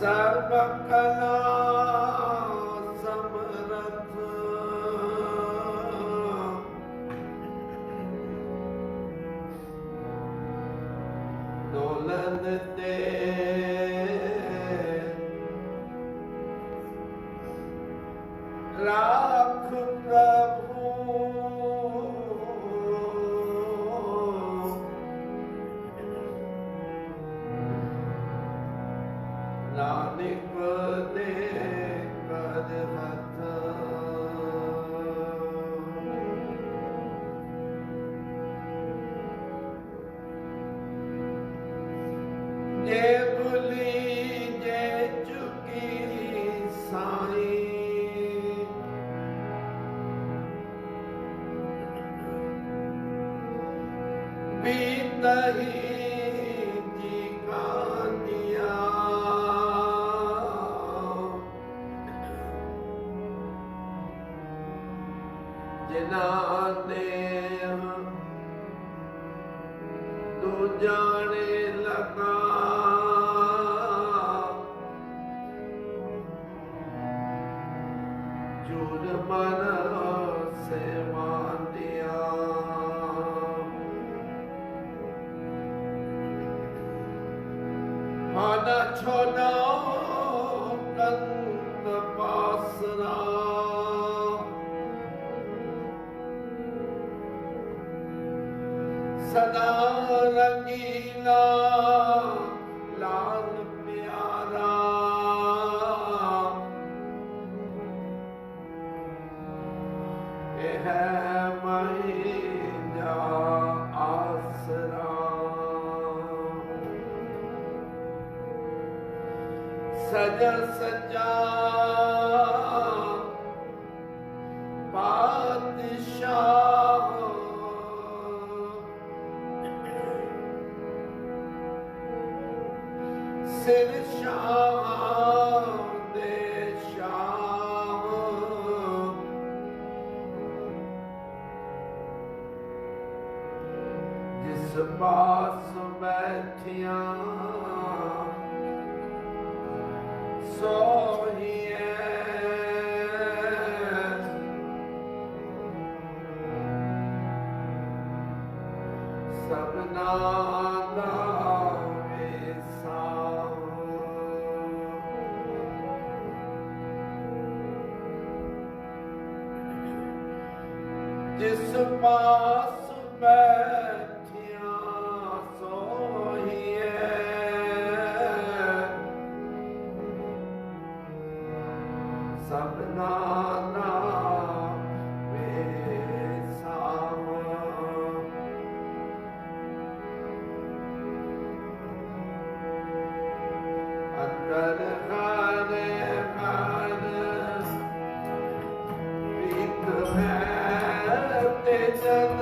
सर्व कला समरथ डोलन ते राख प्रभु नानक दे कर हथ जे भुली जे चुकी साई बीतही जी कानिया जिनाने तू जाने लगा झूठ मन से मान दिया माना छोड़ा कंद पासरा सदा रंगीला लाल प्यारा यह महीना आसरा सजा सजा बादशाह सिर शाह दे शाह जिस पास बैठिया सोहिए सबना दा जिस पास बैठिया सोहिए सबना अंदर खाने प्रीत है जन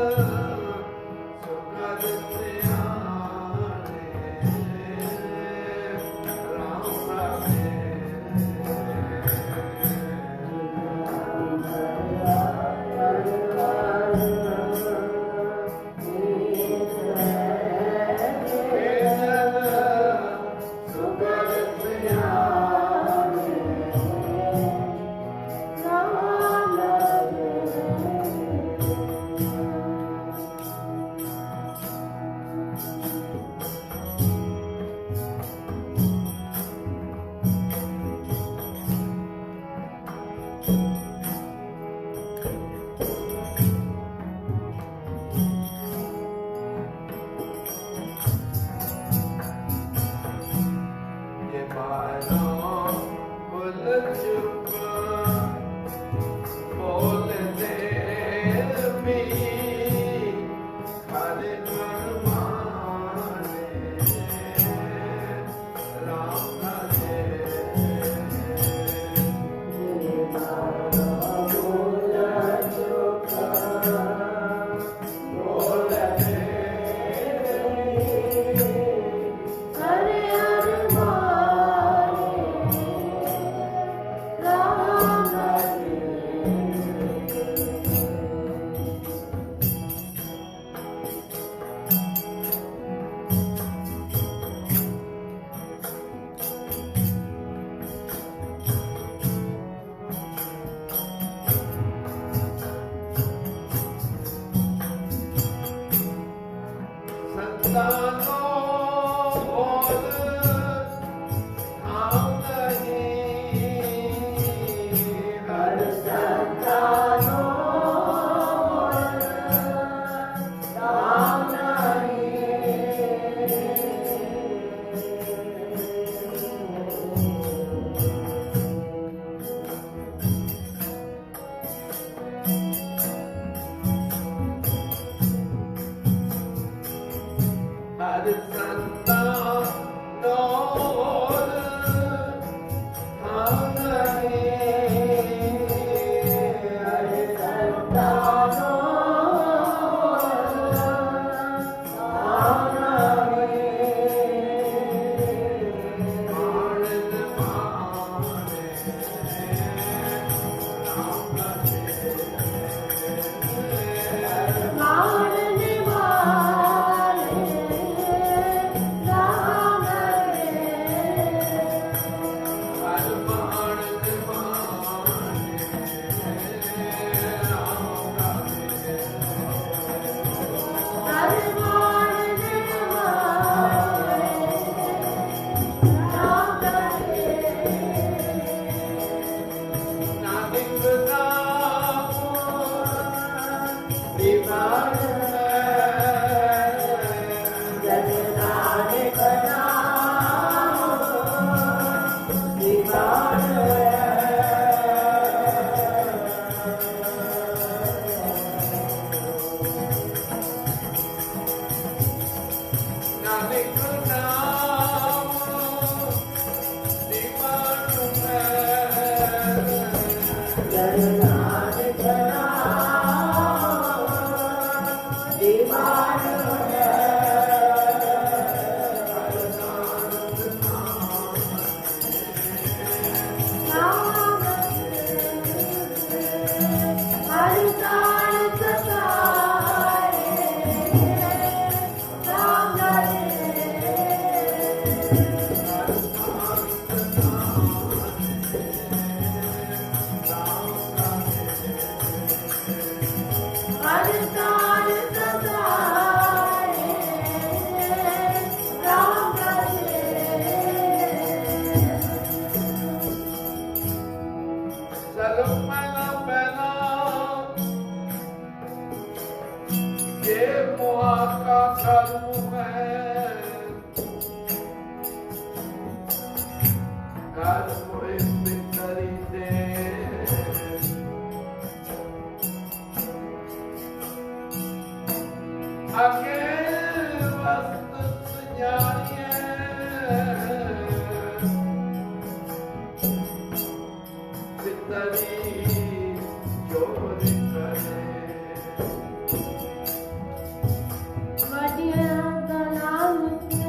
Vadia Galam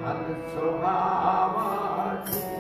ਧਨ ਸੁਹਾਵਾ ਜੀ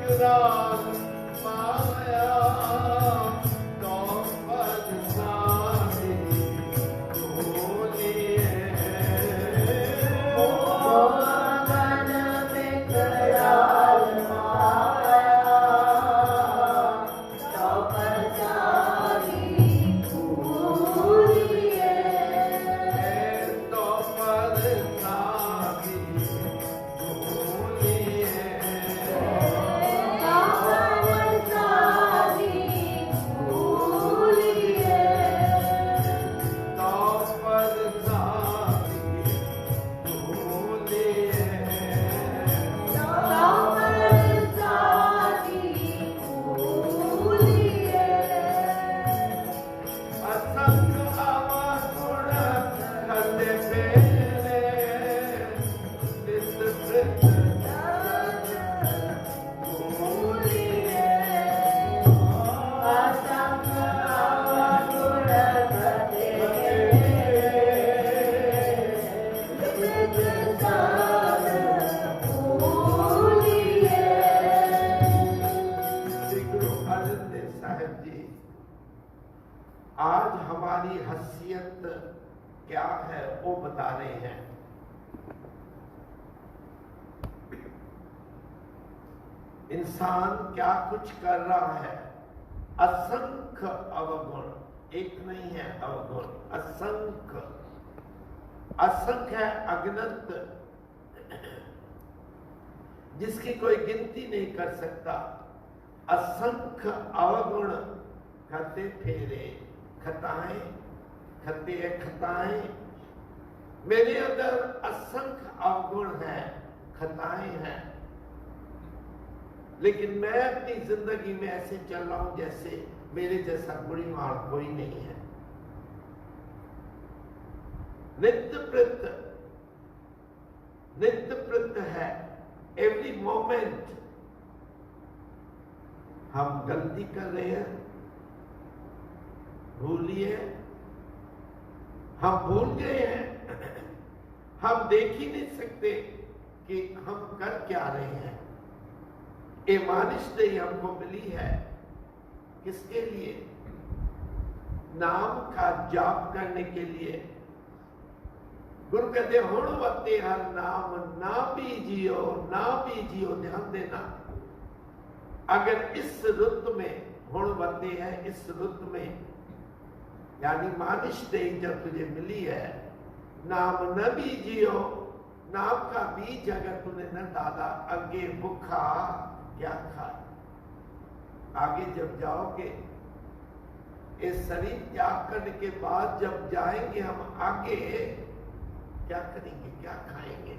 विकराल माया तो बदनामी भूलिए मन विकराल माया तो बदनामी भूलिए तो बदनामी भूलिए आज हमारी हैसियत क्या है वो बता रहे हैं। इंसान क्या कुछ कर रहा है। असंख्य अवगुण, एक नहीं है अवगुण, असंख्य। असंख्य है अगनंत, जिसकी कोई गिनती नहीं कर सकता। असंख्य अवगुण, खते फेरे, खताएं, खते खताएं। मेरे अंदर असंख्य अवगुण है, खताएं हैं, लेकिन मैं अपनी जिंदगी में ऐसे चल रहा हूं जैसे मेरे जैसा बुढ़ीमार कोई नहीं है। नित्य प्रत है। एवरी मोमेंट हम गलती कर रहे हैं। भूलिए, हम भूल गए हैं। हम देख ही नहीं सकते कि हम कर क्या रहे हैं। ये मानिश हमको मिली है किसके लिए? नाम का जाप करने के लिए। गुरु कहते हुणवते हर नाम ना भी जियो, ना भी जियो। ध्यान देना, अगर इस रुत में हुणवते है, इस रुत में यानी मानिश देही जब तुझे मिली है, नाम न भी जियो, नाम का बीज अगर तूने न डाला, आगे भूखा क्या खाए। आगे जब जाओगे, इस शरीर त्याग करने के बाद जब जाएंगे हम आगे, क्या करेंगे, क्या खाएंगे?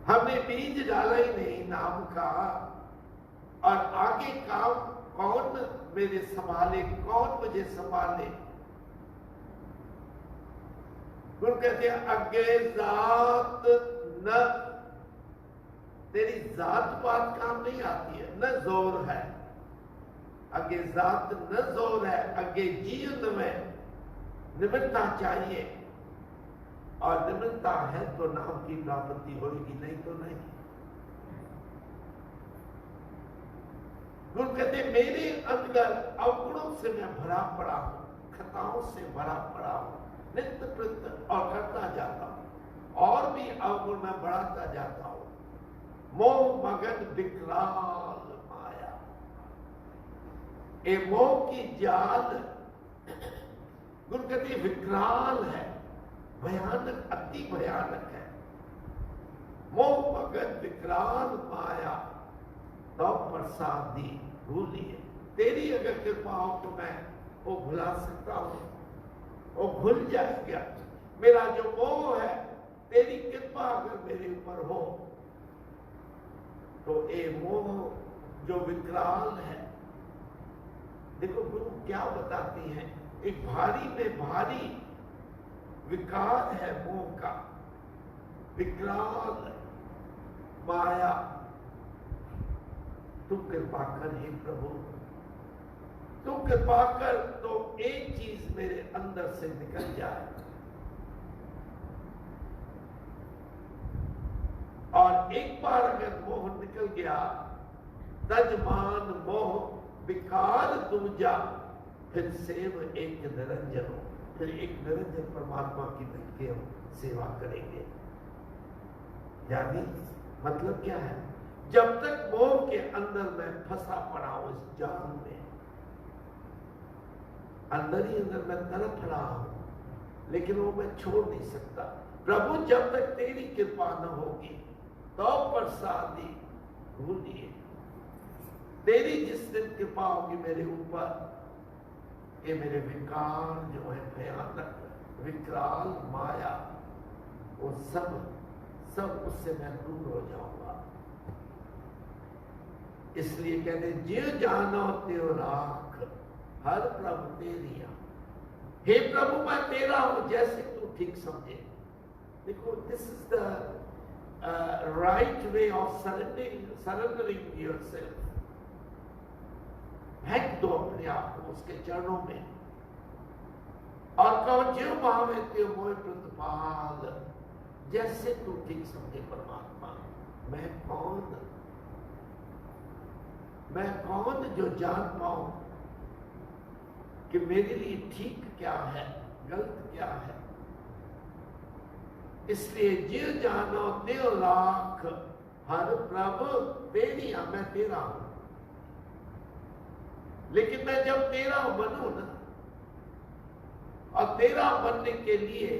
हमने बीज डाला ही नहीं नाम का, और आगे काम कौन मेरे संभाले, कौन मुझे संभाले? गुरु कहते हैं अगे जात न, तेरी जात पात काम नहीं आती है, न जोर है। अगे जात न जोर है, अगे जीवन में निमित्ता चाहिए, और निमित्ता है तो नाम की प्राप्ति होगी, नहीं तो नहीं। गुरु कहते मेरे अंदर अवगुणों से मैं भरा पड़ा हूं, खताओं से भरा पड़ा हूं, नित्य प्रत और करता जाता हूं, और भी अवगुण मैं बढ़ाता जाता हूं। मोह मगन विकराल माया, ये मोह की जाल गुरु कहते विकराल है, भयानक, अति भयानक है। मोह मगन विकराल माया तो प्रसादी भूलिए। तेरी अगर कृपा हो तो मैं वो भुला सकता हूं, वो भूल जाएगा। मेरा जो मोह है, तेरी कृपा अगर मेरे ऊपर हो तो ये मोह जो विकराल है। देखो गुरु क्या बताती हैं, एक भारी में भारी विकार है मोह का, विकराल माया। तू कृपा कर हे प्रभु, तू कृपा कर तो एक चीज मेरे अंदर से निकल जाए। और एक बार अगर मोह निकल गया, तजमान मोह विकार दूजा, फिर सेव एक निरंजन हो, फिर एक निरंजन परमात्मा की बैठ के हम सेवा करेंगे। यानी मतलब क्या है, जब तक मोह के अंदर मैं फंसा पड़ा हूं, इस जाल में अंदर ही अंदर मैं तड़प रहा हूं, लेकिन वो मैं छोड़ नहीं सकता। प्रभु जब तक तेरी कृपा न होगी तो प्रसादी भूलिए, तेरी जिस दिन कृपा होगी मेरे ऊपर, ये मेरे विकार जो है भयानक विकराल माया, वो सब उससे मैं दूर हो जाऊंगा। इसलिए कहते जियो जानो त्यो राख, हर प्रभु तेरिया। हे प्रभु मैं तेरा हूं, जैसे तू ठीक समझे। देखो, this is the right way of surrendering yourself. फेंक दो अपने आप को उसके चरणों में और कहो ज्यो भावे त्यो मोय प्रतिपाल, जैसे तू ठीक समझे परमात्मा। मैं कौन जो जान पाऊं कि मेरे लिए ठीक क्या है, गलत क्या है। इसलिए जियो जानो त्यो राख, हर प्रभु तेरी, मैं तेरा हूं। लेकिन मैं जब तेरा बनूं ना, और तेरा बनने के लिए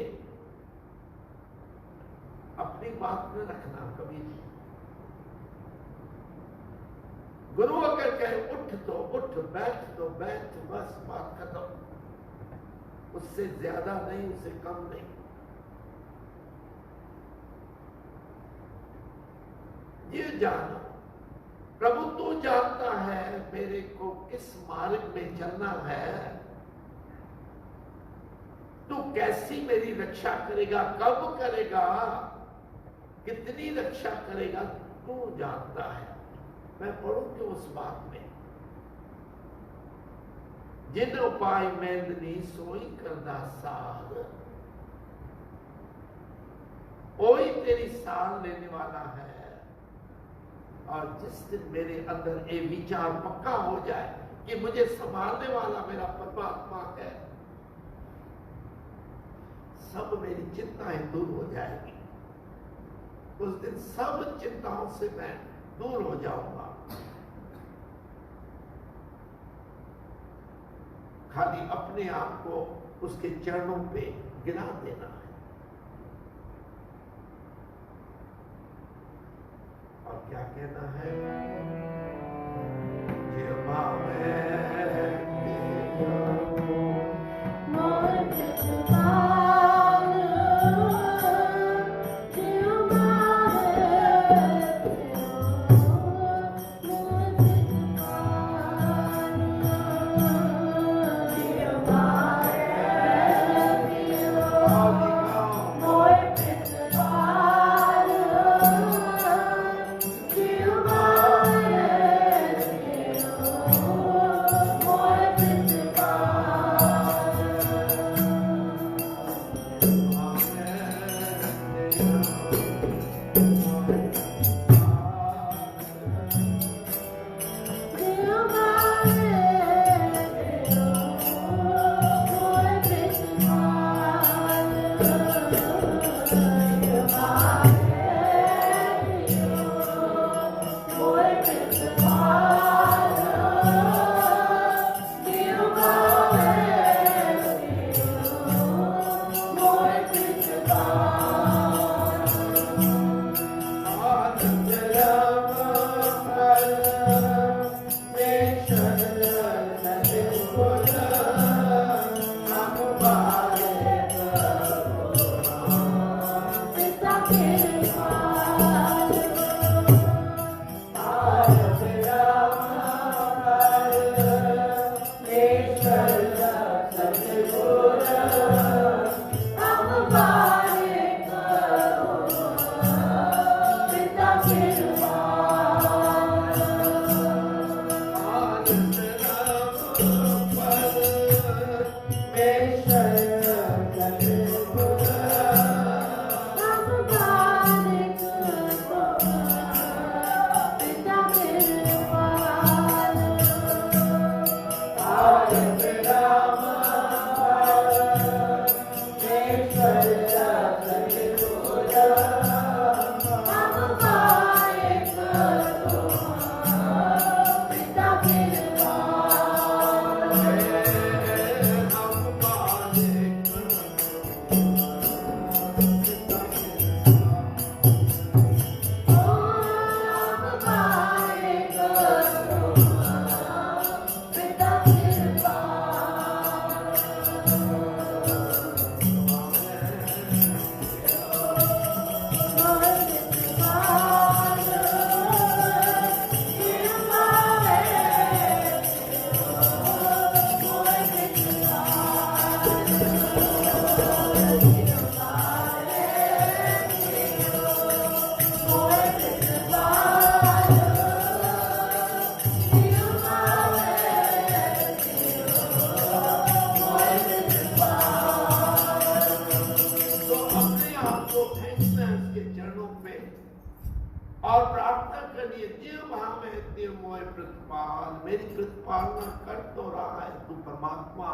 अपनी बात में रखना कभी नहीं। गुरु अगर कहे उठ तो उठ, बैठ तो बैठ, बस बात खत्म। उससे ज्यादा नहीं, उससे कम नहीं। ये जानो प्रभु तू जानता है मेरे को किस मार्ग में चलना है, तू कैसी मेरी रक्षा करेगा, कब करेगा, कितनी रक्षा करेगा, तू जानता है। मैं पढ़ू क्यों उस बात में, जिन उपाय मेंदनी सोई करदा सार, कोई तेरी सार लेने वाला है। और जिस दिन मेरे अंदर ये विचार पक्का हो जाए कि मुझे संभालने वाला मेरा परमात्मा है, सब मेरी चिंताएं दूर हो जाएगी। उस दिन सब चिंताओं से मैं दूर हो जाऊंगा। खाली अपने आप को उसके चरणों पे गिरा देना है। और क्या कहना है, जियो भाव है ते मोय प्रतिपाल, मेरी प्रतिपालना कर तो रहा है तू परमात्मा,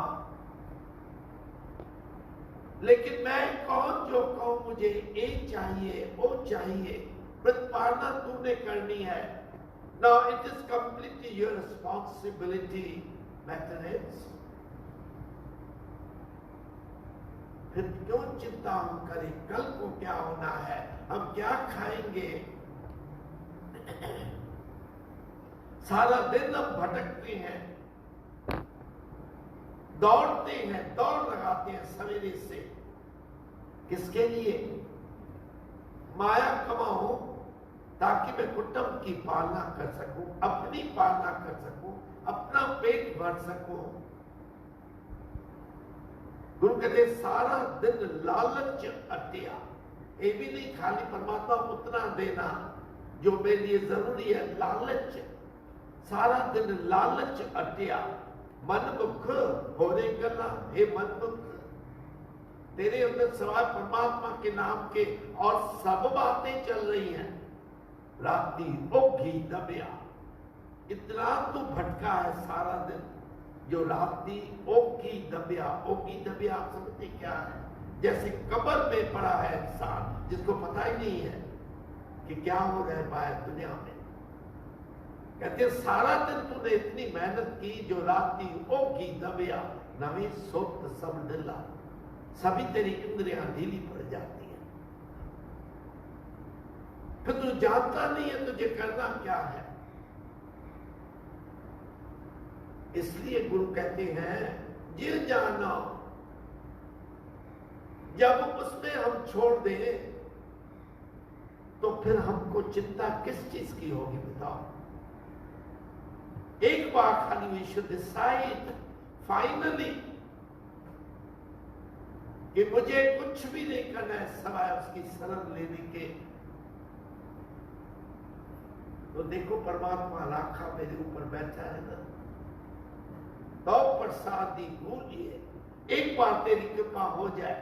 लेकिन मैं कौन जो कहूं मुझे ये चाहिए वो चाहिए, प्रतिपालना तूने करनी है। Now it is completely your responsibility, Matternitz. फिर क्यों चिंता हम करें, कल को क्या होना है, हम क्या खाएंगे। सारा दिन हम भटकते हैं, दौड़ते हैं, दौड़ लगाते हैं सवेरे से, किसके लिए? माया कमाऊं ताकि मैं कुटुंब की पालना कर सकूं, अपनी पालना कर सकूं, अपना पेट भर सकूं। गुरु कहते सारा दिन लालच अटिया, ये भी नहीं खाली परमात्मा उतना देना जो मेरे लिए जरूरी है, लालच, सारा दिन लालच अटिया, मन मुख होने करना, हे मन मुख तेरे अंदर सवाल परमात्मा के नाम के और सब बातें चल रही हैं। राती ओघी दबिया, इतना तू भटका है सारा दिन, जो राती ओघी दबिया, ओघी दबिया आप समझते क्या है? जैसे कब्र में पड़ा है इंसान जिसको पता ही नहीं है कि क्या हो रहा है बाहर दुनिया में। कहते सारा दिन तूने इतनी मेहनत की, जो राती ओघी दबिया नवी सोत सब ढिला, सभी तेरी इंद्रियां ढीली पड़ जाती है, फिर तू जानता नहीं है तुझे करना क्या है। इसलिए गुरु कहते हैं ये जानो, जब उसमें हम छोड़ दें तो फिर हमको चिंता किस चीज की होगी बताओ। एक बार खाली वी शुड डिसाइड फाइनली कि मुझे कुछ भी नहीं करना है सवाए उसकी शरण लेने के। तो देखो परमात्मा राखा मेरे ऊपर बैठा है ना, तो प्रसादी भूलिए, एक बार तेरी कृपा हो जाए,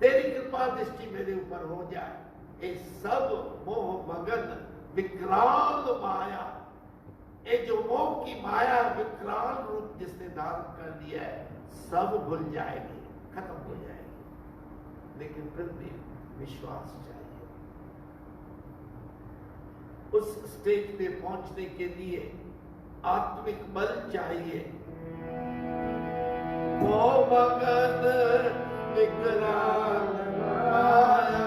तेरी कृपा दृष्टि मेरे ऊपर हो जाए, ये सब मोह मगन विकराल माया, ये जो मोह की माया विकराल रूप जिसने धारण कर लिया है, सब भूल जाएगी, खत्म हो जाएगी। लेकिन फिर भी विश्वास चाहिए। उस स्टेज पे पहुंचने के लिए आत्मिक बल चाहिए। मोह मगन विकराल माया,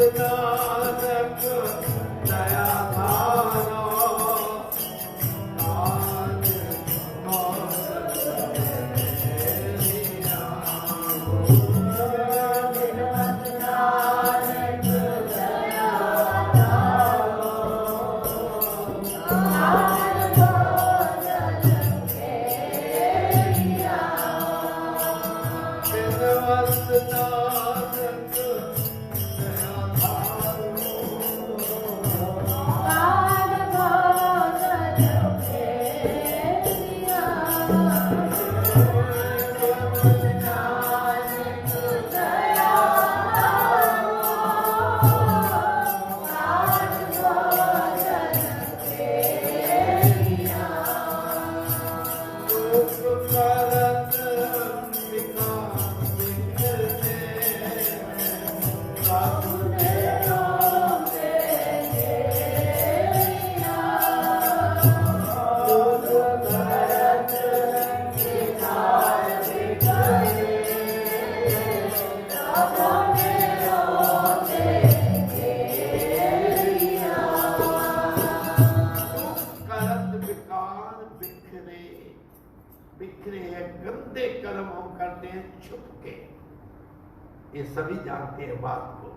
नानक दया धारो आज बिखरे हैं, गंदे कर्म हम करते हैं छुप के। ये सभी जानते हैं बात को।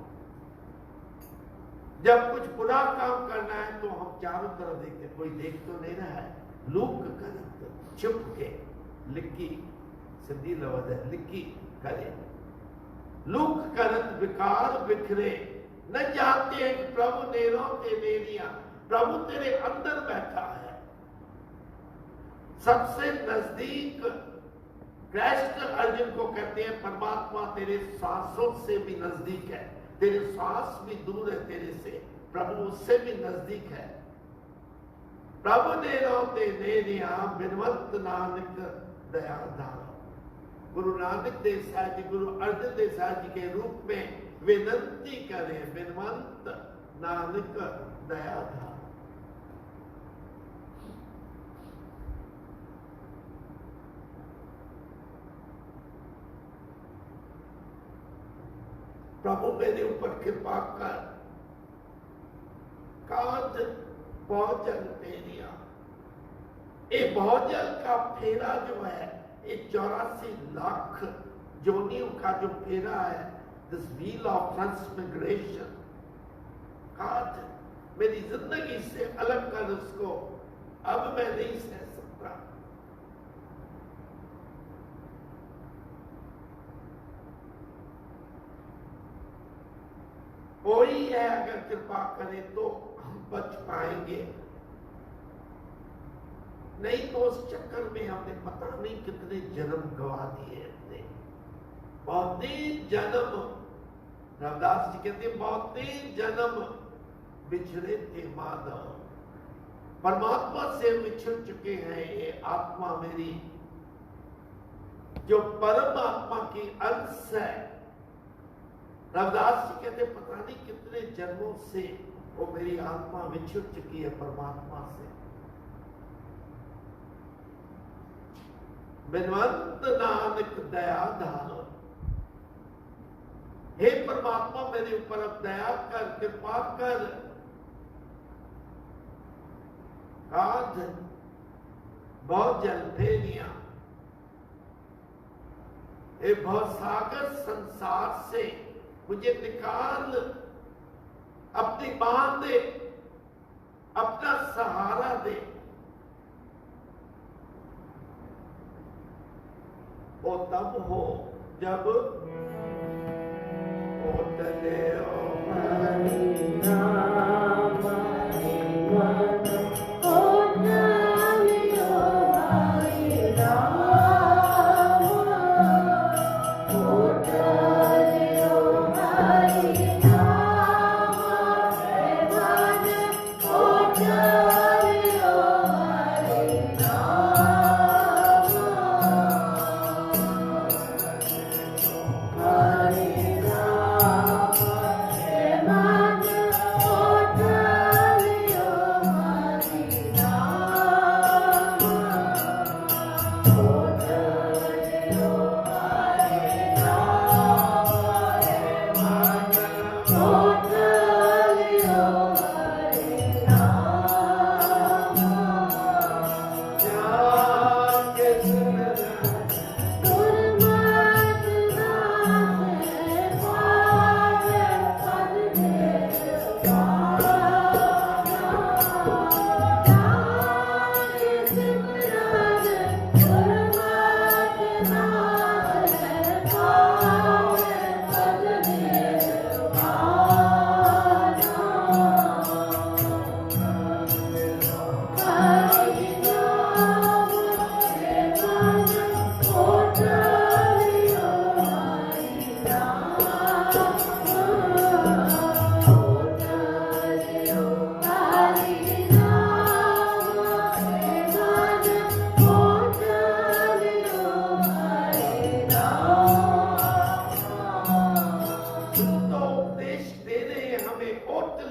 जब कुछ बुरा काम करना है तो हम चारों तरफ देखते, कोई देख तो नहीं रहा है, लूक कर छुप के लिखी सिद्धि लवद है, लिखी करे लूक करत विकार बिखरे, न जानते हैं कि प्रभु नेरों ते नेरिया, प्रभु तेरे अंदर बैठा है। सबसे नजदीक कृष्ण अर्जुन को कहते हैं परमात्मा तेरे सांसों से भी नजदीक है, तेरे सांस भी दूर है तेरे से, प्रभु उससे भी नजदीक है। प्रभु ने रोते नेरिया बिनवंत नानक दया धारा। गुरु नानक देसाई जी, गुरु अर्जुन देसाई जी के रूप में विनंती करें, बिनवंत नानक दया धारा। प्रभु मेरे ऊपर कृपा कर, कांध भौजल फेरिया। ये भौजल का फेरा जो है, ये 84 लाख जोनियों का जो फेरा है, दिस व्हील ऑफ ट्रांसमिग्रेशन, कांध मेरी जिंदगी से अलग कर उसको, अब मैं नहीं सह सकता। कोई है अगर कृपा करे तो हम बच पाएंगे, नहीं तो उस चक्कर में हमने पता नहीं कितने जन्म गवा दिए अपने। बहुत जन्म, रविदास जी कहते हैं बहुत जन्म बिछड़े थे माधव। परमात्मा से बिछड़ चुके हैं ये आत्मा मेरी, जो परमात्मा की अंश है। रविदास जी कहते पता नहीं कितने जन्मों से वो मेरी आत्मा विछुड़ चुकी है परमात्मा से। बिनवंत नानक दया धारो, हे परमात्मा मेरे ऊपर अब दया कर, कृपा कर। कांध बहुत जल फेरिया, हे भवसागर संसार से मुझे निकाल, अपनी बांध दे, अपना सहारा दे। वो तब हो जब ओटले Hare Rama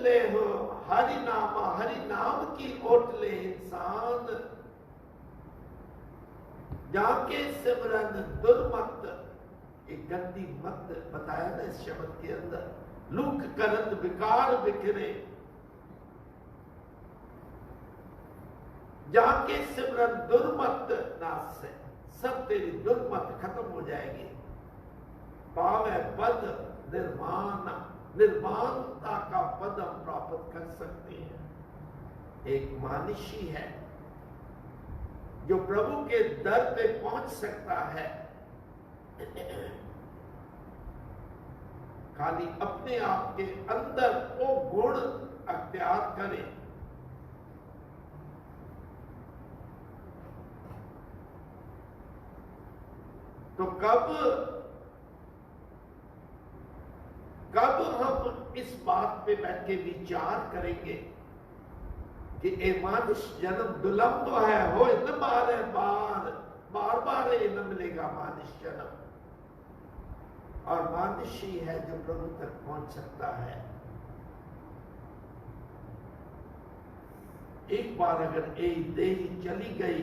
ओटले हो हरि नामा, हरि नाम की ओटले इंसान, जाके सिमरन दुर्मत, एक गंदी मत बताया ना इस शब्द के अंदर, लूक करत विकार बिखरे, जाके सिमरन दुर्मत नाश से, सब तेरी दुर्मत खत्म हो जाएगी। पावे पद निर्माण, निर्माणता का पद हम प्राप्त कर सकते हैं। एक मानुषी है जो प्रभु के दर पे पहुंच सकता है, खाली अपने आप के अंदर वो गुण अख्तियार करे। तो कब हम इस बात पे बैठ के विचार करेंगे कि ए मानुष जन्म दुलंब है, हो न बार बार बार न मिलेगा मानुष जन्म, और मानुष ही है जो प्रभु तक पहुंच सकता है। एक बार अगर एक देही चली गई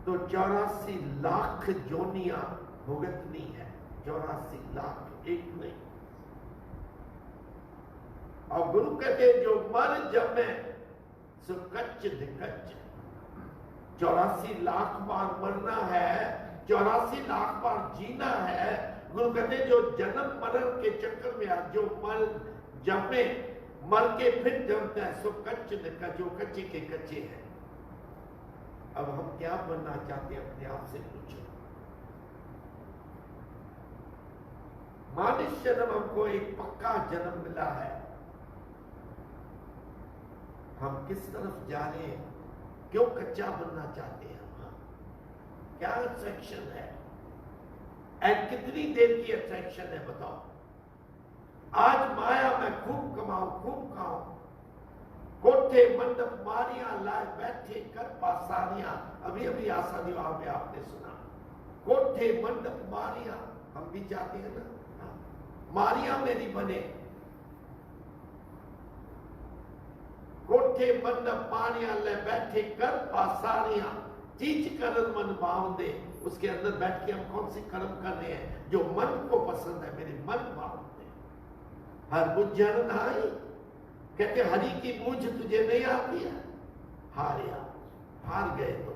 तो 84 लाख जोनियां भुगतनी है, 84 लाख, एक नहीं। और गुरु कहते जो मर जमे सो कच्च दिकच्च, 84 लाख बार मरना है, 84 लाख बार जीना है। गुरु कहते जो जन्म मरण के चक्कर में आ, जो मर जमे, मर के फिर जमता है, सो कच्च दिकच्च, जो कच्चे के कच्चे हैं। अब हम क्या बनना चाहते हैं, अपने आप से पूछो। मानुष जन्म हमको एक पक्का जन्म मिला है, हम किस तरफ जा रहे हैं, क्यों कच्चा बनना चाहते हैं हम, क्या अट्रैक्शन है, एंड कितनी देर की अट्रैक्शन है बताओ। आज माया में खूब कमाऊं, खूब खाऊं, कोठे मंडप मारियां लाए बैठे कर पासारियां, अभी अभी आशा विवाह में आपने सुना, कोठे मंडप मारियां, हम भी चाहते हैं ना, मारियां मेरी बने, कोठे मंडप मारियां ले बैठे कर पासारियां, चीज करन मन भाव दे। उसके अंदर बैठ के हम कौन सी कर्म कर रहे हैं जो मन को पसंद है, मेरे मन भाव दे। हर बुझन नाई, कहते हरि की बूझ तुझे नहीं आती है, हारिया, हार गए। तो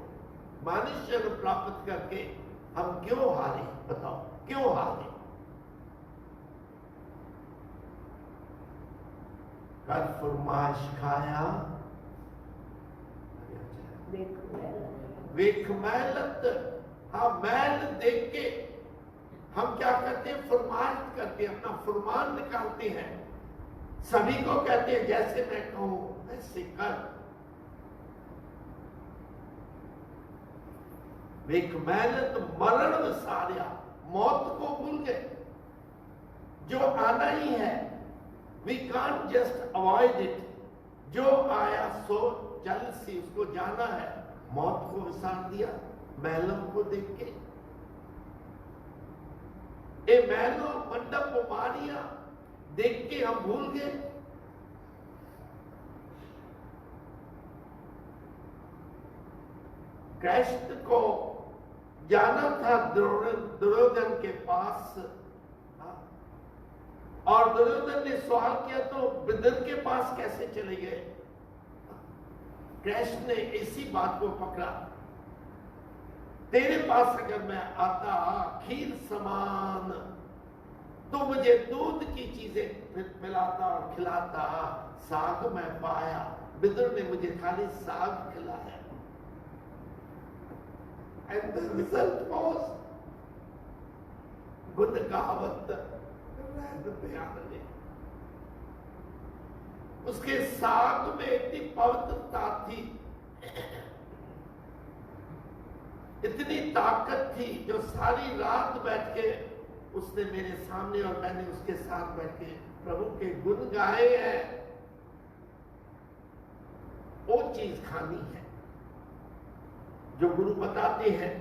मनुष्य प्राप्त करके हम क्यों हारे, बताओ क्यों हारे। कर फरमाश खाया वेख मैलत, हाँ मैल देख के हम क्या करते हैं, फरमाश करते हैं, अपना फरमान निकालते हैं, सभी को कहते हैं जैसे मैं कहूं वैसे कर। वेख मैलत मरण विसारिया, मौत को भूल गए, जो आना ही है, we can't just avoid it, जो आया सो चल सी, उसको जाना है, मौत को विसार दिया महलों को देख के। ए महलों मंडप मारिया देख के हम भूल गए। कृष्ण को जाना था दुर्योधन के पास, और दुर्योधन ने सवाल किया तो विदुर के पास कैसे चले गए। कृष्ण ने इसी बात को पकड़ा, तेरे पास अगर मैं आता खीर समान तो मुझे दूध की चीजें पिलाता और खिलाता, साग मैं पाया, विदुर ने मुझे खाली साग खिलाया। एंड द रिजल्ट वाज गुण कहावत, उसके साग में इतनी पवित्रता थी, इतनी ताकत थी, जो सारी रात बैठ के उसने मेरे सामने और मैंने उसके साथ बैठ के प्रभु के गुण गाए हैं। वो चीज खानी है जो गुरु बताते हैं।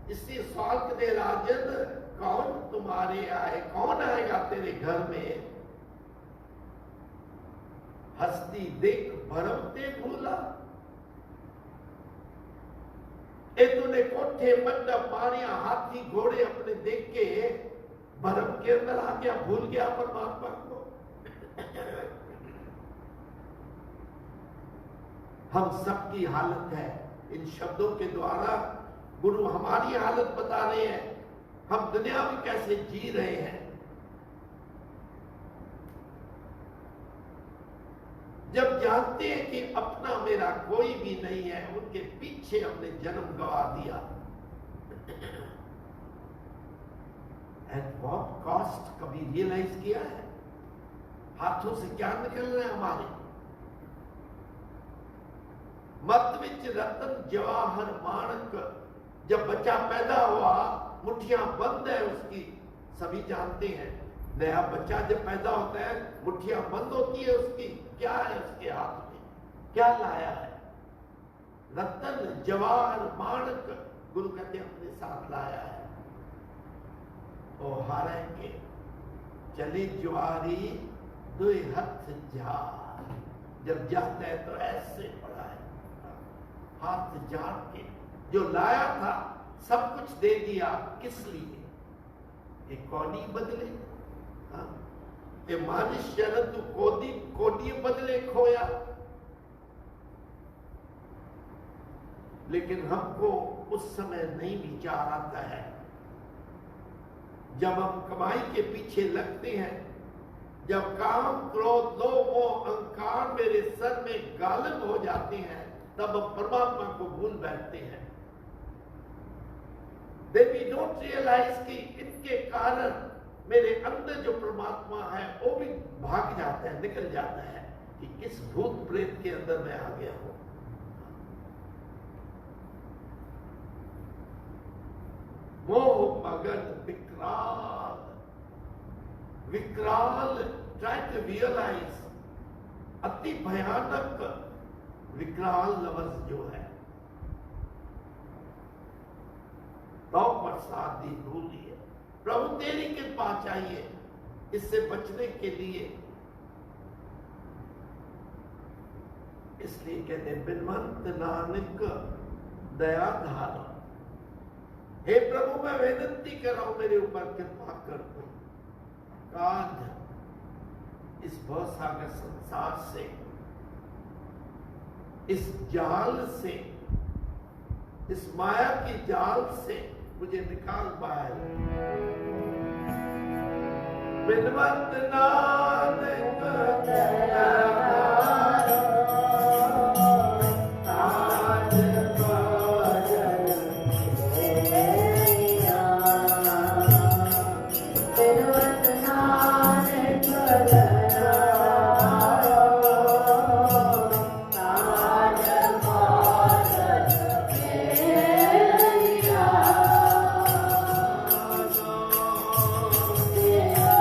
इसलिए सवाल करे राजन, कौन तुम्हारे आए, कौन आएगा तेरे घर में। हस्ती देख भरम ते भूला। ए तूने कोठे मंडप मारिया, हाथी घोड़े अपने देख के भरम के अंदर आ गया, भूल गया परमात्मा को। हम सबकी हालत है। इन शब्दों के द्वारा गुरु हमारी हालत बता रहे हैं, हम दुनिया में कैसे जी रहे हैं। जब जानते हैं कि अपना मेरा कोई भी नहीं है, उनके पीछे हमने जन्म गवा दिया। एट व्हाट कॉस्ट, कभी रियलाइज किया है हाथों से क्या निकल रहे हैं हमारे। मत विच रतन जवाहर माणक, जब बच्चा पैदा हुआ मुट्ठियां बंद है उसकी, सभी जानते हैं। नया बच्चा जब पैदा होता है मुट्ठियां बंद होती है उसकी, क्या है उसके हाथ में, क्या लाया है? रतन जवाहर माणक, गुरु कहते अपने साथ लाया है। ओ हारे के चली जुआरी दुई हथ जार, जब जाता है तो ऐसे पड़ा है, हाथ जार के। जो लाया था सब कुछ दे दिया, किस लिए? ये कौनी बदले, ये मानिश शरद कोडी बदले खोया। लेकिन हमको उस समय नहीं विचार आता है, जब हम कमाई के पीछे लगते हैं, जब काम क्रोध लोभ मोह अहंकार मेरे सर में गालिब हो जाते हैं, तब हम परमात्मा को भूल बैठते हैं। Then we don't realize कि इनके कारण मेरे अंदर जो परमात्मा है वो भी भाग जाता है, निकल जाता है कि किस भूत प्रेत के अंदर मैं आ गया हूं। मोह मगन विकराल, विकराल, try to realize, अति भयानक विकराल लफ्ज जो है, तो प्रसाद दी भूली है। प्रभु तेरी कृपा चाहिए इससे बचने के लिए। इसलिए कहते बिनवंत नानक दया धारा। हे प्रभु मैं विनती कर रहा हूं, मेरे ऊपर कृपा कर दो। काज इस भवसागर संसार से, इस जाल से, इस माया की जाल से मुझे निकाल पाए। बिनवंत नानक दया धारा, ताज भजन तेरा। बिनवंत नानक दया धारा, ताज भजन तेरा। तेरा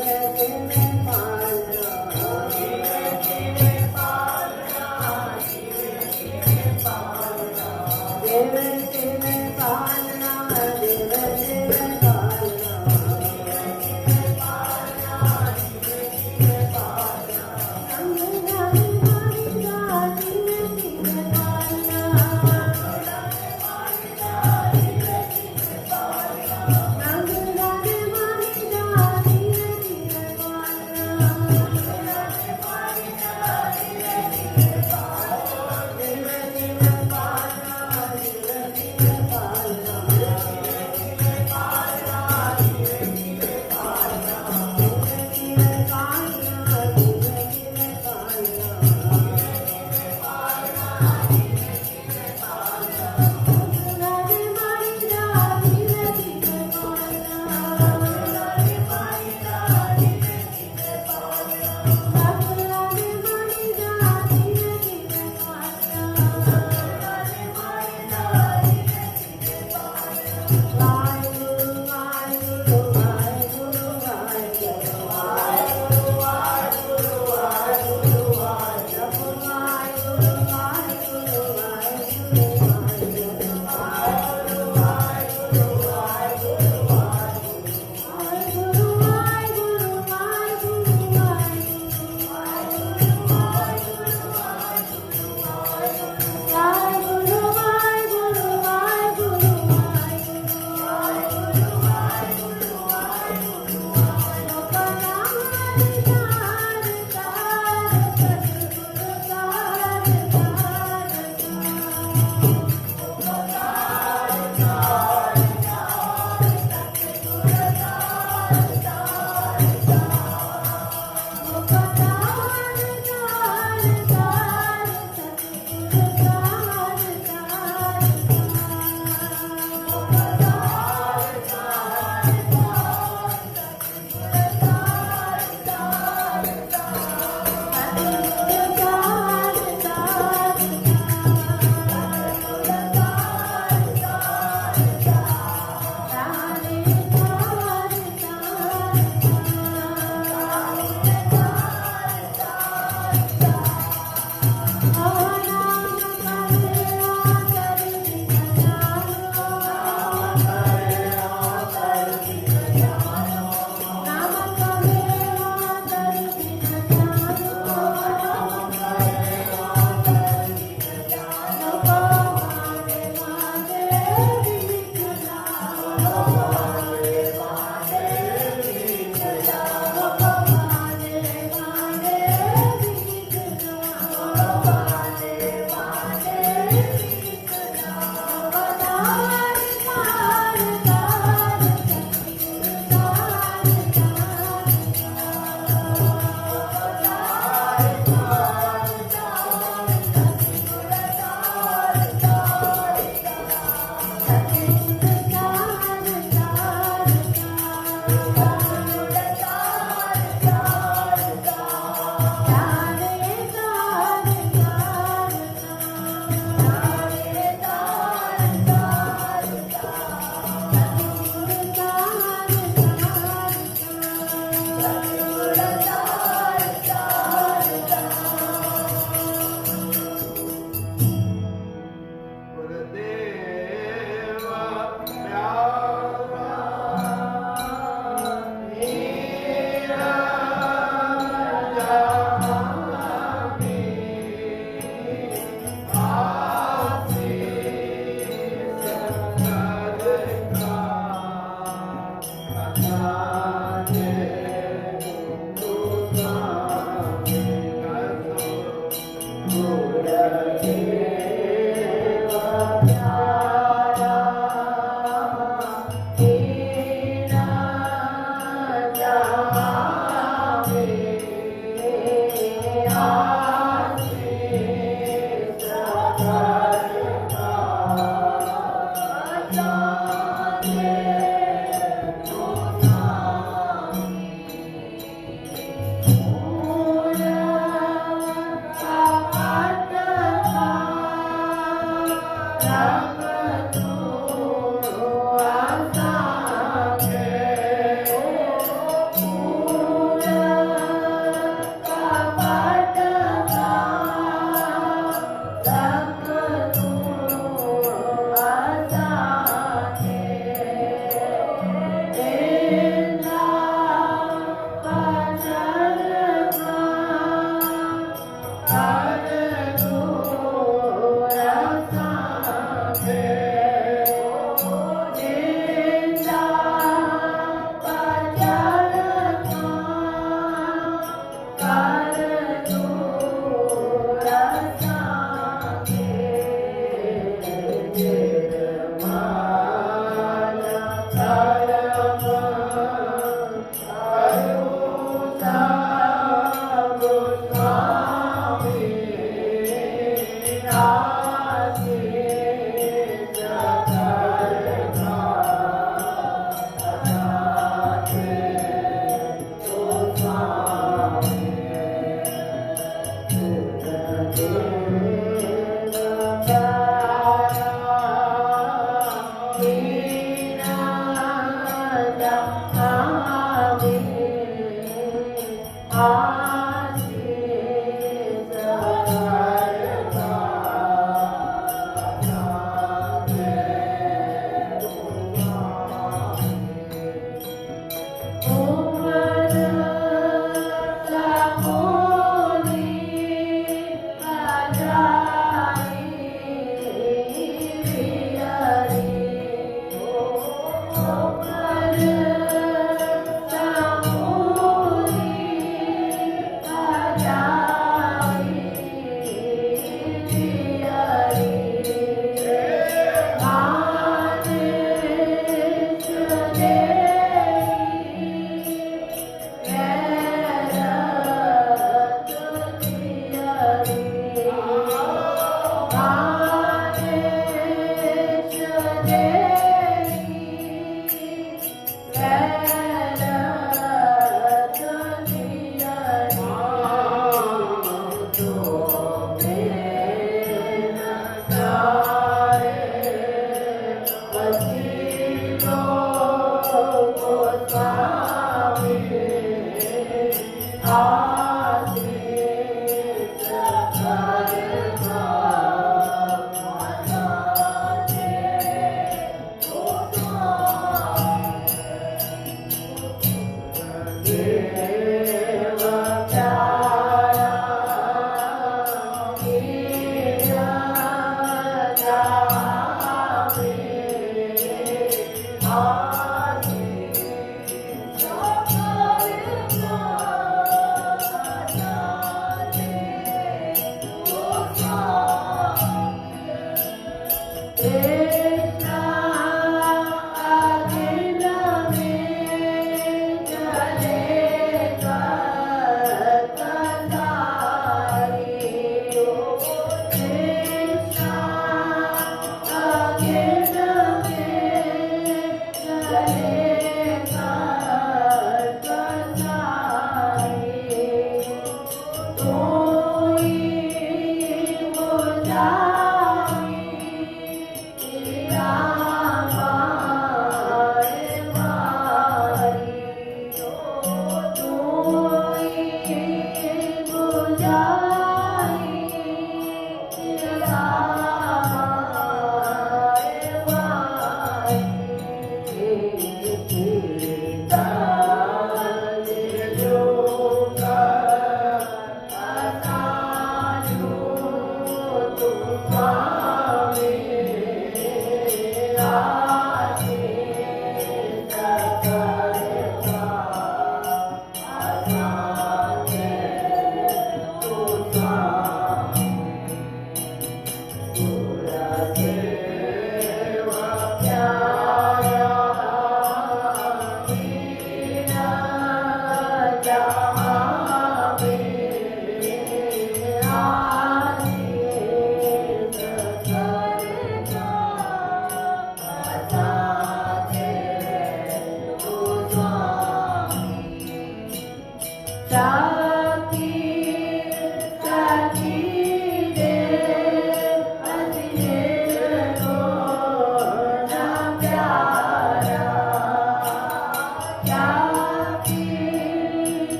Dev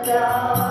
जाए